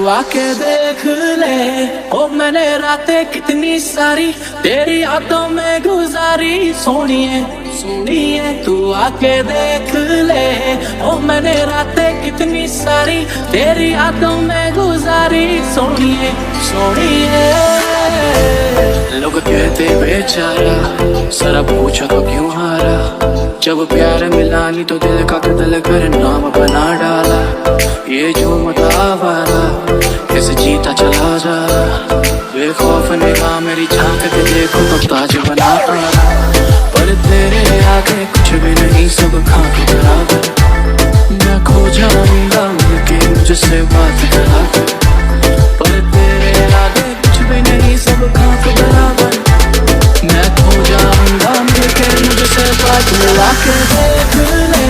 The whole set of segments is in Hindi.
आके देख ले, ओ मैंने रातें कितनी सारी तेरी यादों में गुजारी। सोनिए सुनिए तू आके देख ले, ओ मैंने रातें कितनी सारी तेरी यादों में गुजारी। सोनिए सोनिए लोग कहते बेचारा, सरा पूछा तो क्यों हारा। जब प्यार मिला नहीं तो दिल का कत्ल कर नाम बना डाला। ये जो मुतावारा कैसे जीता चला जा, बेखौफ निगाह मेरी झांक के देखो तो ताज बना पड़ा। पर तेरे आगे कुछ भी नहीं, सब खाक बराबर। मैं खो जाऊंगा मिलके मुझसे बात करा कर, पर तेरे आगे कुछ भी नहीं, सब खाक बराबर। मैं खो जाऊंगा मिलके मुझसे बात मिला के देख ले,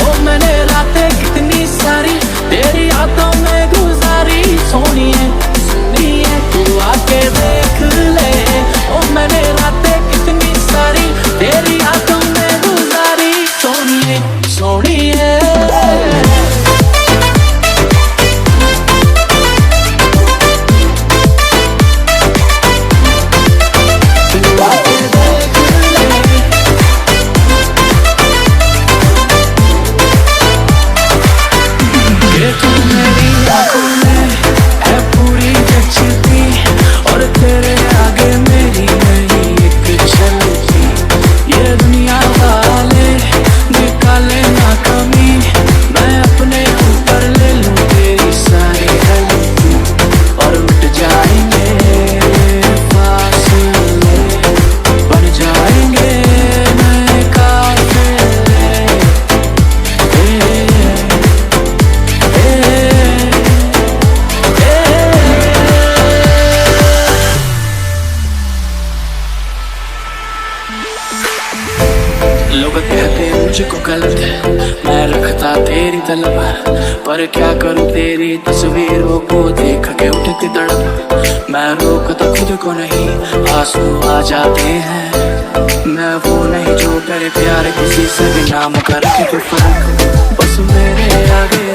ओ मैंने रातें कितनी सारी तेरी यादों में गुजारी। सोनिए सुनिए तू आके देख ले, ओ मैंने रातें कितनी सारी तेरी यादों में गुजारी। सोनिए सोनिए लोग कहते मुझको गलत है, मैं रखता तेरी तलब। पर क्या करूं तेरी तस्वीरों को देख के उठती तड़प। मैं रोकता खुद को नहीं, आंसू आ जाते हैं। मैं वो नहीं जो करे प्यार किसी से भी नाम करके कोई फर्क। बस मेरे आगे